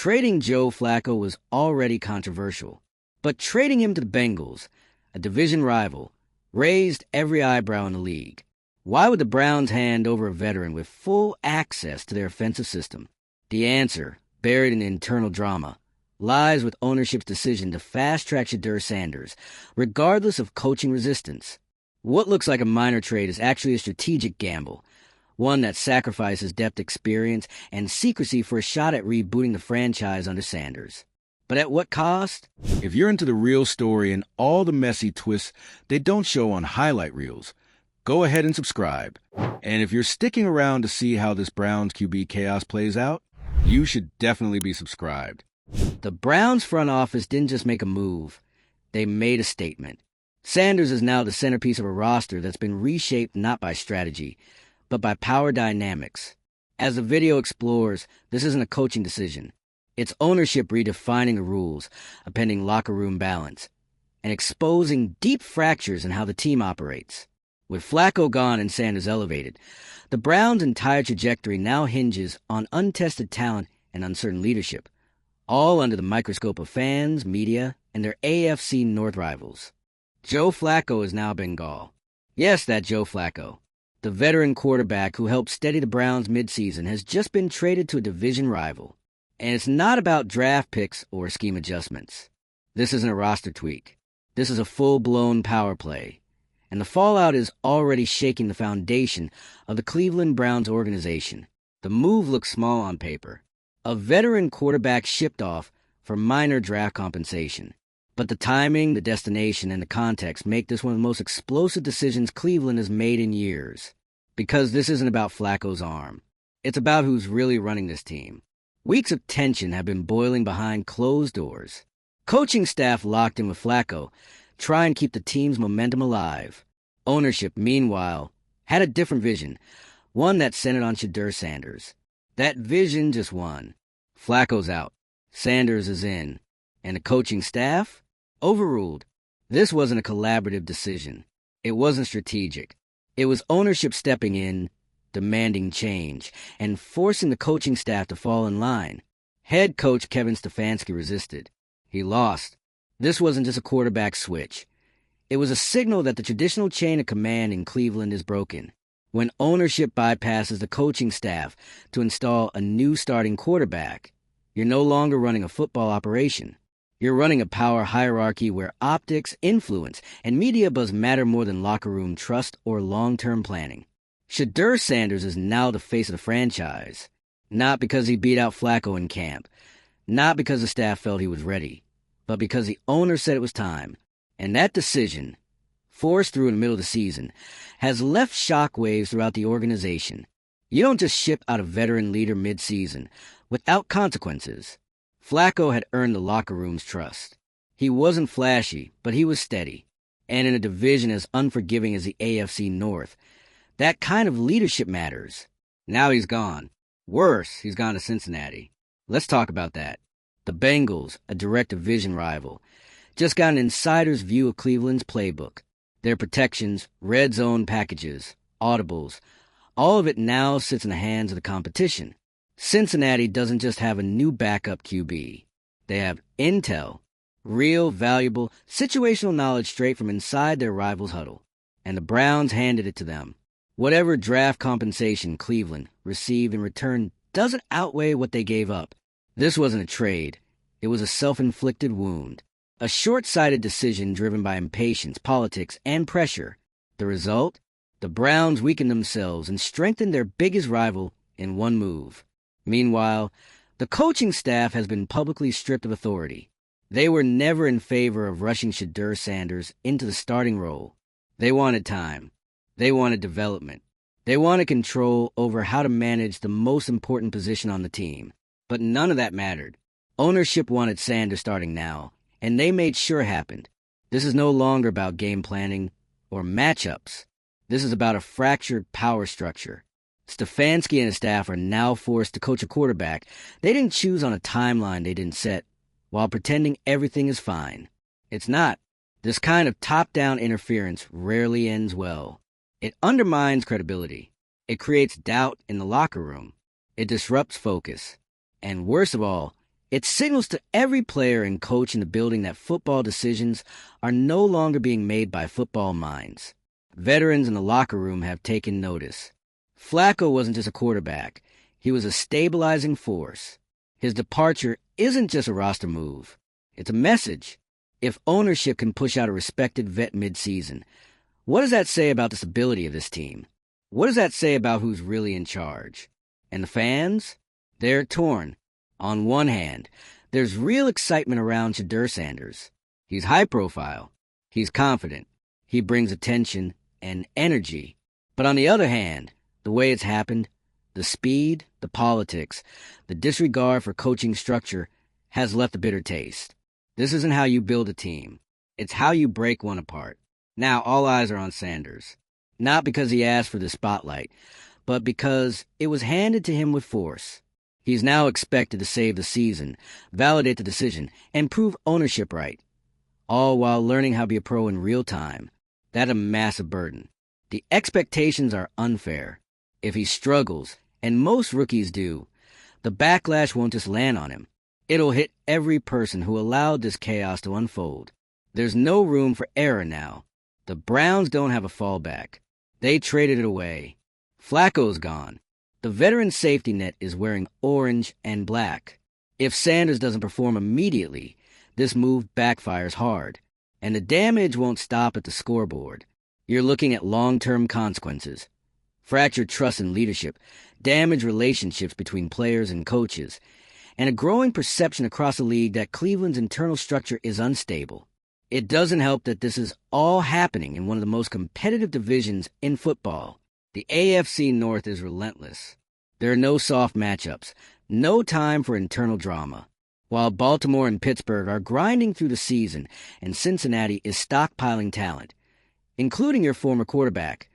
Trading Joe Flacco was already controversial, but trading him to the Bengals, a division rival, raised every eyebrow in the league. Why would the Browns hand over a veteran with full access to their offensive system? The answer, buried in internal drama, lies with ownership's decision to fast-track Shedeur Sanders, regardless of coaching resistance. What looks like a minor trade is actually a strategic gamble, one that sacrifices depth, experience, and secrecy for a shot at rebooting the franchise under Sanders. But at what cost? If you're into the real story and all the messy twists they don't show on highlight reels, go ahead and subscribe. And if you're sticking around to see how this Browns QB chaos plays out, you should definitely be subscribed. The Browns front office didn't just make a move, they made a statement. Sanders is now the centerpiece of a roster that's been reshaped not by strategy, but by power dynamics. As the video explores, this isn't a coaching decision. It's ownership redefining the rules, appending locker room balance, and exposing deep fractures in how the team operates. With Flacco gone and Sanders elevated, the Browns' entire trajectory now hinges on untested talent and uncertain leadership, all under the microscope of fans, media, and their AFC North rivals. Joe Flacco is now Bengal. Yes, that Joe Flacco. The veteran quarterback who helped steady the Browns midseason has just been traded to a division rival. And it's not about draft picks or scheme adjustments. This isn't a roster tweak. This is a full-blown power play. And the fallout is already shaking the foundation of the Cleveland Browns organization. The move looks small on paper. A veteran quarterback shipped off for minor draft compensation. But the timing, the destination, and the context make this one of the most explosive decisions Cleveland has made in years. Because this isn't about Flacco's arm. It's about who's really running this team. Weeks of tension have been boiling behind closed doors. Coaching staff locked in with Flacco, try and keep the team's momentum alive. Ownership, meanwhile, had a different vision, one that centered on Shedeur Sanders. That vision just won. Flacco's out. Sanders is in. And the coaching staff? Overruled. This wasn't a collaborative decision. It wasn't strategic. It was ownership stepping in, demanding change, and forcing the coaching staff to fall in line. Head coach Kevin Stefanski resisted. He lost. This wasn't just a quarterback switch. It was a signal that the traditional chain of command in Cleveland is broken. When ownership bypasses the coaching staff to install a new starting quarterback, you're no longer running a football operation. You're running a power hierarchy where optics, influence, and media buzz matter more than locker room trust or long-term planning. Shedeur Sanders is now the face of the franchise, not because he beat out Flacco in camp, not because the staff felt he was ready, but because the owner said it was time. And that decision, forced through in the middle of the season, has left shockwaves throughout the organization. You don't just ship out a veteran leader mid-season without consequences. Flacco had earned the locker room's trust. He wasn't flashy, but he was steady. And in a division as unforgiving as the AFC North, that kind of leadership matters. Now he's gone. Worse, he's gone to Cincinnati. Let's talk about that. The Bengals, a direct division rival, just got an insider's view of Cleveland's playbook. Their protections, red zone packages, audibles, all of it now sits in the hands of the competition. Cincinnati doesn't just have a new backup QB. They have intel, real, valuable, situational knowledge straight from inside their rival's huddle. And the Browns handed it to them. Whatever draft compensation Cleveland received in return doesn't outweigh what they gave up. This wasn't a trade. It was a self-inflicted wound. A short-sighted decision driven by impatience, politics, and pressure. The result? The Browns weakened themselves and strengthened their biggest rival in one move. Meanwhile, the coaching staff has been publicly stripped of authority. They were never in favor of rushing Shedeur Sanders into the starting role. They wanted time. They wanted development. They wanted control over how to manage the most important position on the team. But none of that mattered. Ownership wanted Sanders starting now, and they made sure it happened. This is no longer about game planning or matchups. This is about a fractured power structure. Stefanski and his staff are now forced to coach a quarterback they didn't choose on a timeline they didn't set, while pretending everything is fine. It's not. This kind of top-down interference rarely ends well. It undermines credibility. It creates doubt in the locker room. It disrupts focus. And worst of all, It signals to every player and coach in the building that football decisions are no longer being made by football minds. Veterans in the locker room have taken notice. Flacco wasn't just a quarterback. He was a stabilizing force. His departure isn't just a roster move. It's a message. If ownership can push out a respected vet mid-season, what does that say about the stability of this team? What does that say about who's really in charge? And the fans? They're torn. On one hand, there's real excitement around Shedeur Sanders. He's high profile. He's confident. He brings attention and energy. But on the other hand, the way it's happened, the speed, the politics, the disregard for coaching structure has left a bitter taste. This isn't how you build a team. It's how you break one apart. Now all eyes are on Sanders. Not because he asked for the spotlight, but because it was handed to him with force. He's now expected to save the season, validate the decision, and prove ownership right, all while learning how to be a pro in real time. That's a massive burden. The expectations are unfair. If he struggles, and most rookies do, the backlash won't just land on him. It'll hit every person who allowed this chaos to unfold. There's no room for error now. The Browns don't have a fallback. They traded it away. Flacco's gone. The veteran safety net is wearing orange and black. If Sanders doesn't perform immediately, this move backfires hard, and the damage won't stop at the scoreboard. You're looking at long-term consequences. Fractured trust in leadership, damaged relationships between players and coaches, and a growing perception across the league that Cleveland's internal structure is unstable. It doesn't help that this is all happening in one of the most competitive divisions in football. The AFC North is relentless. There are no soft matchups, no time for internal drama. While Baltimore and Pittsburgh are grinding through the season and Cincinnati is stockpiling talent, including your former quarterback,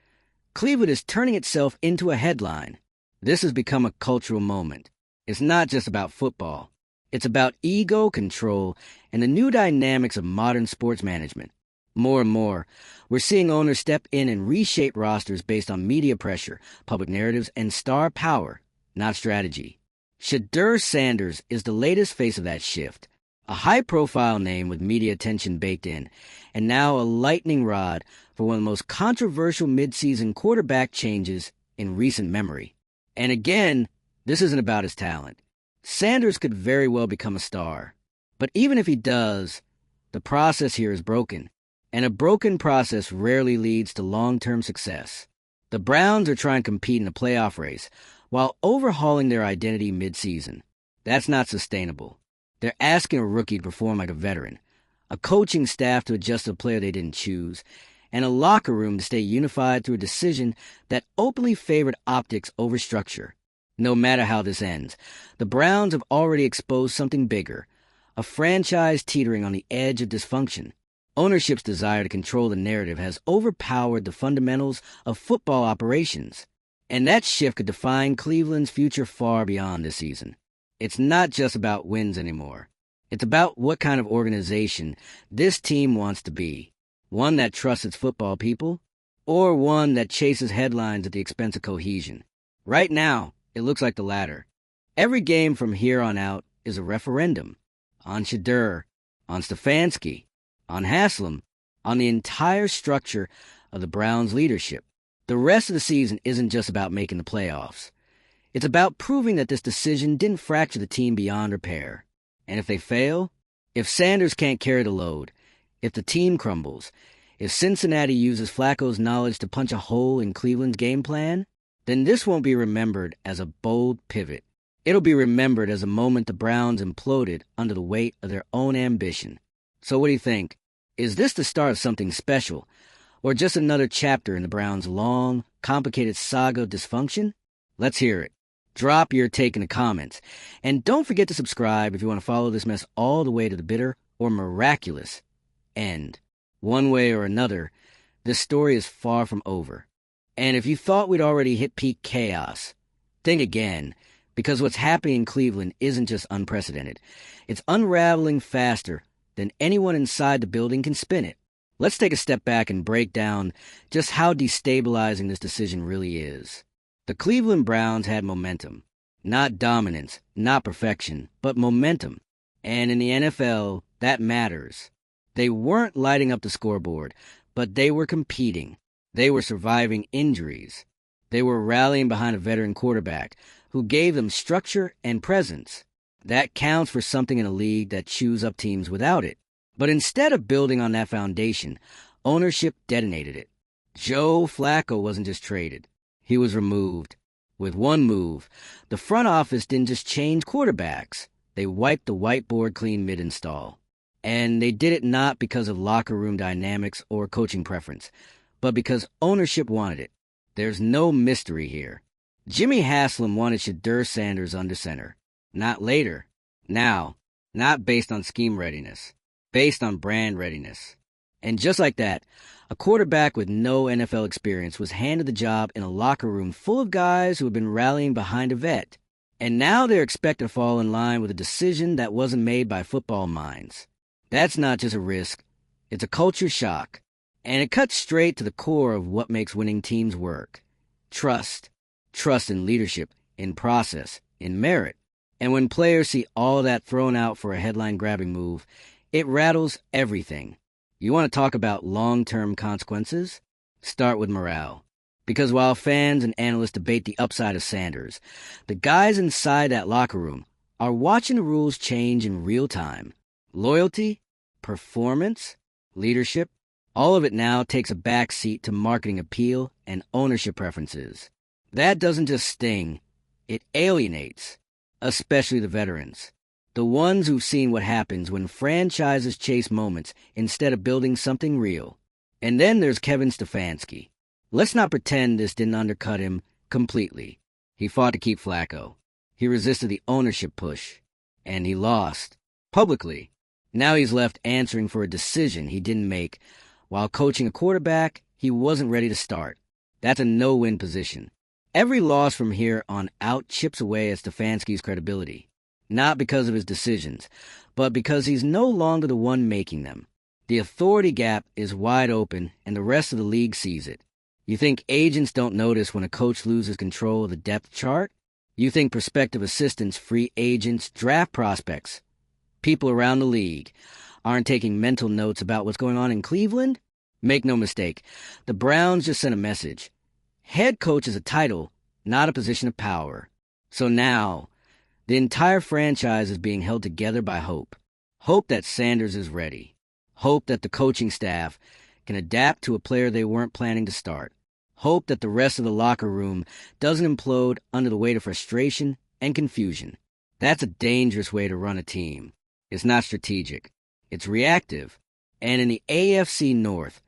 Cleveland is turning itself into a headline. This has become a cultural moment. It's not just about football. It's about ego, control, and the new dynamics of modern sports management. More and more, we're seeing owners step in and reshape rosters based on media pressure, public narratives, and star power, not strategy. Shedeur Sanders is the latest face of that shift, a high-profile name with media attention baked in, and now a lightning rod for one of the most controversial mid-season quarterback changes in recent memory. And again, this isn't about his talent. Sanders could very well become a star. But even if he does, the process here is broken. And a broken process rarely leads to long-term success. The Browns are trying to compete in a playoff race while overhauling their identity mid-season. That's not sustainable. They're asking a rookie to perform like a veteran, a coaching staff to adjust to a player they didn't choose, and a locker room to stay unified through a decision that openly favored optics over structure. No matter how this ends, the Browns have already exposed something bigger, a franchise teetering on the edge of dysfunction. Ownership's desire to control the narrative has overpowered the fundamentals of football operations, and that shift could define Cleveland's future far beyond this season. It's not just about wins anymore. It's about what kind of organization this team wants to be. One that trusts its football people, or one that chases headlines at the expense of cohesion. Right now, it looks like the latter. Every game from here on out is a referendum. On Shedeur, on Stefanski, on Haslam, on the entire structure of the Browns' leadership. The rest of the season isn't just about making the playoffs. It's about proving that this decision didn't fracture the team beyond repair. And if they fail, if Sanders can't carry the load, if the team crumbles, if Cincinnati uses Flacco's knowledge to punch a hole in Cleveland's game plan, then this won't be remembered as a bold pivot. It'll be remembered as a moment the Browns imploded under the weight of their own ambition. So what do you think? Is this the start of something special, or just another chapter in the Browns' long, complicated saga of dysfunction? Let's hear it. Drop your take in the comments. And don't forget to subscribe if you want to follow this mess all the way to the bitter or miraculous end. One way or another, this story is far from over. And if you thought we'd already hit peak chaos, think again, because what's happening in Cleveland isn't just unprecedented. It's unraveling faster than anyone inside the building can spin it. Let's take a step back and break down just how destabilizing this decision really is. The Cleveland Browns had momentum. Not dominance, not perfection, but momentum. And in the NFL, that matters. They weren't lighting up the scoreboard, but they were competing. They were surviving injuries. They were rallying behind a veteran quarterback who gave them structure and presence. That counts for something in a league that chews up teams without it. But instead of building on that foundation, ownership detonated it. Joe Flacco wasn't just traded. He was removed. With one move, the front office didn't just change quarterbacks. They wiped the whiteboard clean mid-install. And they did it not because of locker room dynamics or coaching preference, but because ownership wanted it. There's no mystery here. Jimmy Haslam wanted Shedeur Sanders under center. Not later. Now. Not based on scheme readiness. Based on brand readiness. And just like that, a quarterback with no NFL experience was handed the job in a locker room full of guys who had been rallying behind a vet. And now they're expected to fall in line with a decision that wasn't made by football minds. That's not just a risk. It's a culture shock. And it cuts straight to the core of what makes winning teams work. Trust. Trust in leadership, in process, in merit. And when players see all that thrown out for a headline-grabbing move, it rattles everything. You want to talk about long-term consequences? Start with morale. Because while fans and analysts debate the upside of Sanders, the guys inside that locker room are watching the rules change in real time. Loyalty, performance, leadership, all of it now takes a back seat to marketing appeal and ownership preferences. That doesn't just sting, it alienates, especially the veterans. The ones who've seen what happens when franchises chase moments instead of building something real. And then there's Kevin Stefanski. Let's not pretend this didn't undercut him completely. He fought to keep Flacco. He resisted the ownership push. And he lost. Publicly. Now he's left answering for a decision he didn't make while coaching a quarterback he wasn't ready to start. That's a no-win position. Every loss from here on out chips away at Stefanski's credibility. Not because of his decisions, but because he's no longer the one making them. The authority gap is wide open, and the rest of the league sees it. You think agents don't notice when a coach loses control of the depth chart? You think prospective assistants, free agents, draft prospects, people around the league aren't taking mental notes about what's going on in Cleveland? Make no mistake, the Browns just sent a message. Head coach is a title, not a position of power. So now, the entire franchise is being held together by hope. Hope that Sanders is ready. Hope that the coaching staff can adapt to a player they weren't planning to start. Hope that the rest of the locker room doesn't implode under the weight of frustration and confusion. That's a dangerous way to run a team. It's not strategic. It's reactive. And in the AFC North,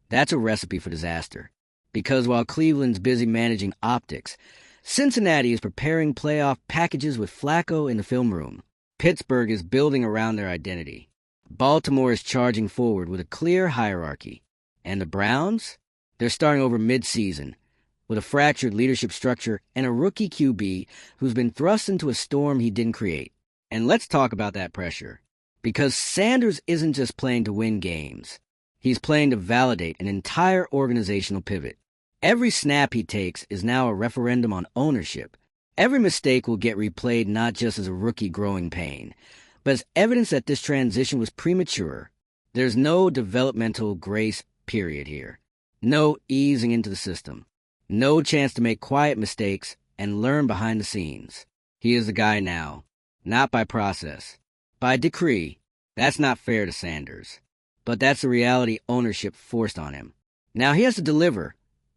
that's a recipe for disaster. Because while Cleveland's busy managing optics, Cincinnati is preparing playoff packages with Flacco in the film room. Pittsburgh is building around their identity. Baltimore is charging forward with a clear hierarchy. And the Browns? They're starting over mid-season, with a fractured leadership structure and a rookie QB who's been thrust into a storm he didn't create. And let's talk about that pressure. Because Sanders isn't just playing to win games. He's playing to validate an entire organizational pivot. Every snap he takes is now a referendum on ownership. Every mistake will get replayed not just as a rookie growing pain, but as evidence that this transition was premature. There's no developmental grace period here. No easing into the system. No chance to make quiet mistakes and learn behind the scenes. He is the guy now. Not by process. By decree. That's not fair to Sanders. But that's the reality ownership forced on him. Now he has to deliver.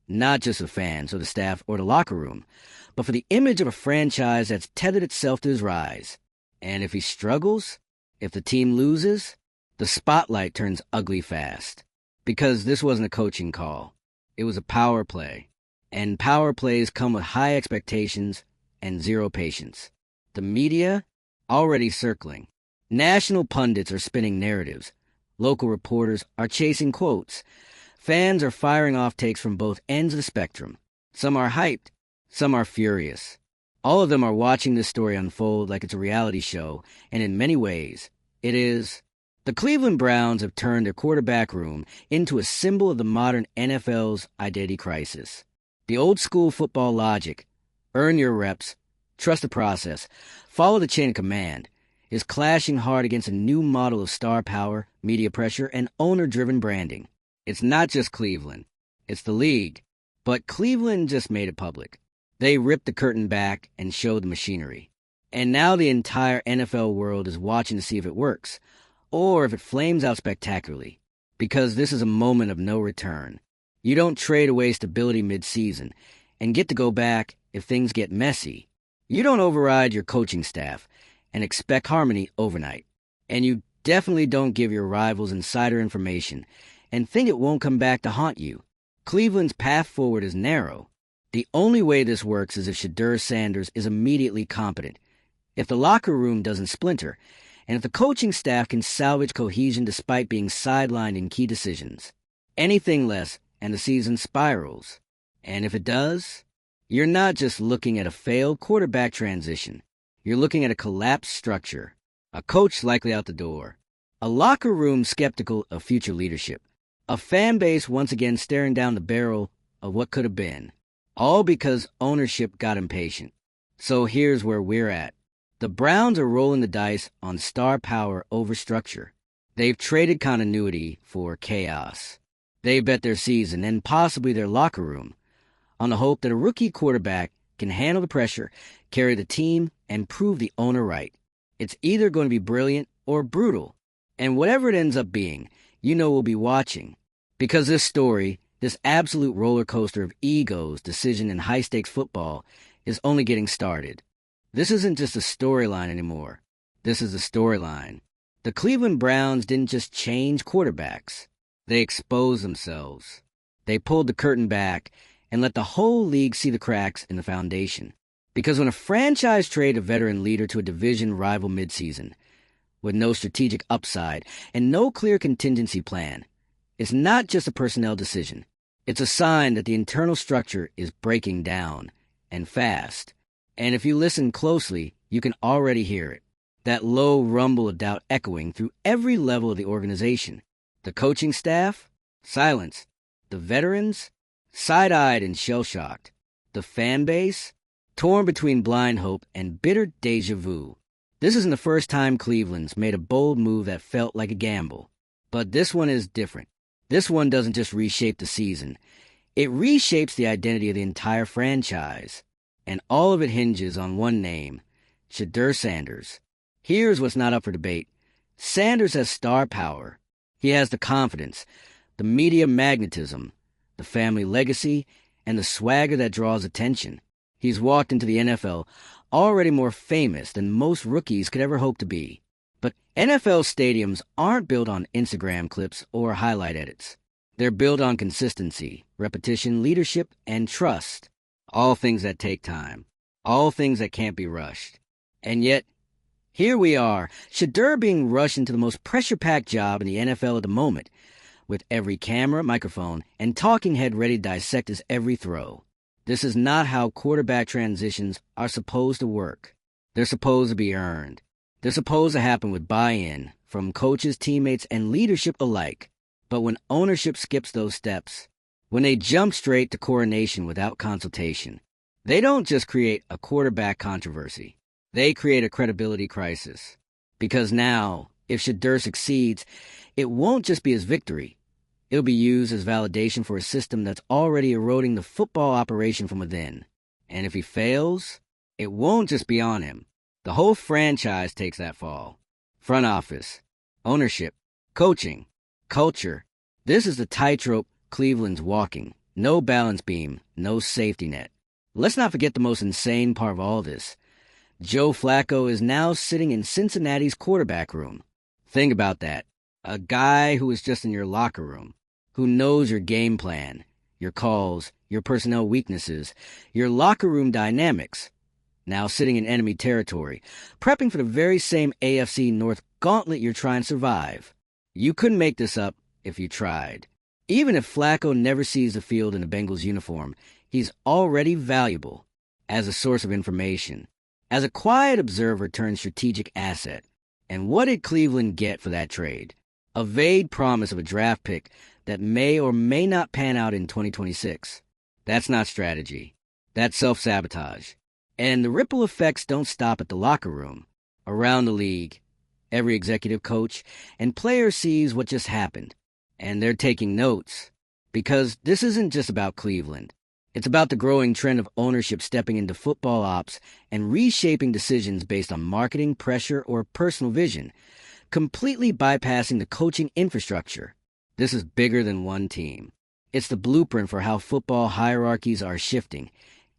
Not just for fans or the staff or the locker room, but for the image of a franchise that's tethered itself to his rise. And if he struggles, if the team loses, the spotlight turns ugly fast. Because this wasn't a coaching call. It was a power play. And power plays come with high expectations and zero patience. The media, already circling. National pundits are spinning narratives. Local reporters are chasing quotes. Fans are firing off takes from both ends of the spectrum. Some are hyped. Some are furious. All of them are watching this story unfold like it's a reality show, and in many ways, it is. The Cleveland Browns have turned their quarterback room into a symbol of the modern NFL's identity crisis. The old-school football logic, earn your reps, Trust the process. Follow the chain of command. Is clashing hard against a new model of star power, media pressure, and owner-driven branding. It's not just Cleveland. It's the league. But Cleveland just made it public. They ripped the curtain back and showed the machinery. And now the entire NFL world is watching to see if it works, or if it flames out spectacularly. Because this is a moment of no return. You don't trade away stability mid-season and get to go back if things get messy. You don't override your coaching staff and expect harmony overnight. And you definitely don't give your rivals insider information and think it won't come back to haunt you. Cleveland's path forward is narrow. The only way this works is if Shedeur Sanders is immediately competent, if the locker room doesn't splinter, and if the coaching staff can salvage cohesion despite being sidelined in key decisions. Anything less, and the season spirals. And if it does, you're not just looking at a failed quarterback transition. You're looking at a collapsed structure, a coach likely out the door, a locker room skeptical of future leadership, a fan base once again staring down the barrel of what could have been, all because ownership got impatient. So here's where we're at. The Browns are rolling the dice on star power over structure. They've traded continuity for chaos. They bet their season and possibly their locker room on the hope that a rookie quarterback can handle the pressure, carry the team, and prove the owner right. It's either going to be brilliant or brutal. And whatever it ends up being, you know we'll be watching. Because this story, this absolute roller coaster of egos, decision, and high-stakes football is only getting started. This isn't just a storyline anymore. This is a storyline. The Cleveland Browns didn't just change quarterbacks. They exposed themselves. They pulled the curtain back and let the whole league see the cracks in the foundation. Because when a franchise trade a veteran leader to a division rival midseason, with no strategic upside and no clear contingency plan, it's not just a personnel decision. It's a sign that the internal structure is breaking down, and fast. And if you listen closely, you can already hear it. That low rumble of doubt echoing through every level of the organization. The coaching staff? Silence. The veterans? Side-eyed and shell-shocked. The fan base? Torn between blind hope and bitter déjà vu. This isn't the first time Cleveland's made a bold move that felt like a gamble. But this one is different. This one doesn't just reshape the season. It reshapes the identity of the entire franchise. And all of it hinges on one name, Shedeur Sanders. Here's what's not up for debate. Sanders has star power. He has the confidence, the media magnetism, the family legacy, and the swagger that draws attention. He's walked into the NFL already more famous than most rookies could ever hope to be. But NFL stadiums aren't built on Instagram clips or highlight edits. They're built on consistency, repetition, leadership, and trust. All things that take time. All things that can't be rushed. And yet, here we are, Shedeur being rushed into the most pressure-packed job in the NFL at the moment, with every camera, microphone, and talking head ready to dissect his every throw. This is not how quarterback transitions are supposed to work. They're supposed to be earned. They're supposed to happen with buy-in from coaches, teammates, and leadership alike. But when ownership skips those steps, when they jump straight to coronation without consultation, they don't just create a quarterback controversy. They create a credibility crisis. Because now, if Shedeur succeeds, it won't just be his victory. It'll be used as validation for a system that's already eroding the football operation from within. And if he fails, it won't just be on him. The whole franchise takes that fall. Front office, ownership, coaching, culture. This is the tightrope Cleveland's walking. No balance beam, no safety net. Let's not forget the most insane part of all this. Joe Flacco is now sitting in Cincinnati's quarterback room. Think about that. A guy who is just in your locker room, who knows your game plan, your calls, your personnel weaknesses, your locker room dynamics, now sitting in enemy territory, prepping for the very same AFC North gauntlet you're trying to survive. You couldn't make this up if you tried. Even if Flacco never sees the field in a Bengals uniform, he's already valuable as a source of information, as a quiet observer turned strategic asset. And what did Cleveland get for that trade? A vague promise of a draft pick that may or may not pan out in 2026. That's not strategy. That's self-sabotage. And the ripple effects don't stop at the locker room. Around the league, every executive coach and player sees what just happened, and they're taking notes. Because this isn't just about Cleveland. It's about the growing trend of ownership stepping into football ops and reshaping decisions based on marketing, pressure, or personal vision, completely bypassing the coaching infrastructure. This is bigger than one team. It's the blueprint for how football hierarchies are shifting,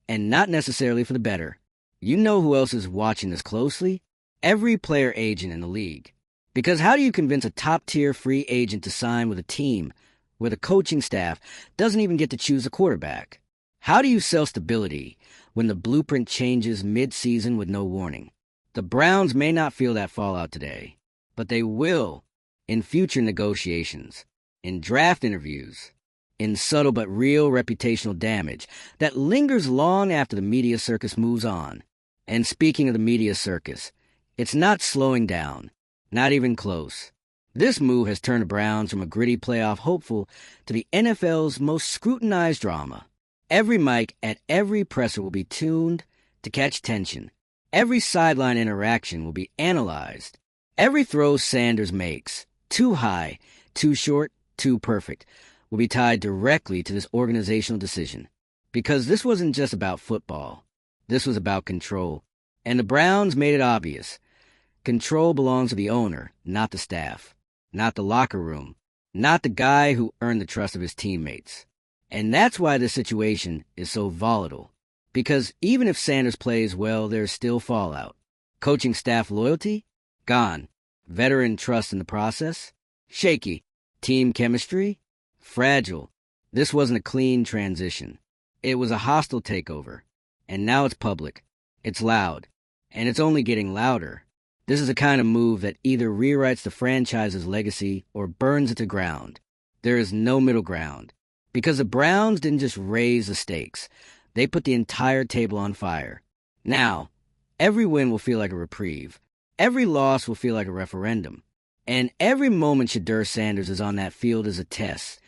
and not necessarily for the better. You know who else is watching this closely? Every player agent in the league. Because how do you convince a top-tier free agent to sign with a team where the coaching staff doesn't even get to choose a quarterback? How do you sell stability when the blueprint changes mid-season with no warning? The Browns may not feel that fallout today, but they will in future negotiations, in draft interviews, in subtle but real reputational damage that lingers long after the media circus moves on. And speaking of the media circus, it's not slowing down, not even close. This move has turned the Browns from a gritty playoff hopeful to the NFL's most scrutinized drama. Every mic at every presser will be tuned to catch tension. Every sideline interaction will be analyzed. Every throw Sanders makes, too high, too short, too perfect, will be tied directly to this organizational decision. Because this wasn't just about football. This was about control. And the Browns made it obvious. Control belongs to the owner, not the staff, not the locker room, not the guy who earned the trust of his teammates. And that's why this situation is so volatile. Because even if Sanders plays well, there's still fallout. Coaching staff loyalty? Gone. Veteran trust in the process? Shaky. Team chemistry? Fragile. This wasn't a clean transition. It was a hostile takeover. And now it's public. It's loud. And it's only getting louder. This is a kind of move that either rewrites the franchise's legacy or burns it to ground. There is no middle ground. Because the Browns didn't just raise the stakes. They put the entire table on fire. Now, every win will feel like a reprieve. Every loss will feel like a referendum. And every moment Shedeur Sanders is on that field is a test.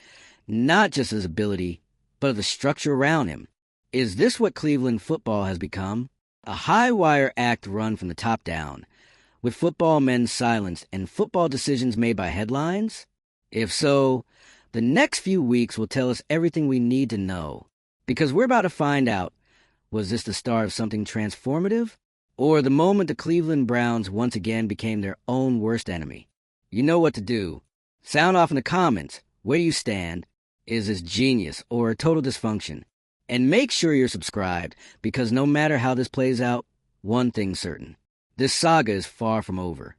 Not just his ability, but of the structure around him. Is this what Cleveland football has become? A high-wire act run from the top down, with football men silenced and football decisions made by headlines? If so, the next few weeks will tell us everything we need to know. Because we're about to find out, was this the start of something transformative? Or the moment the Cleveland Browns once again became their own worst enemy? You know what to do. Sound off in the comments. Where do you stand? Is this genius or a total dysfunction? And make sure you're subscribed, because no matter how this plays out, one thing's certain. This saga is far from over.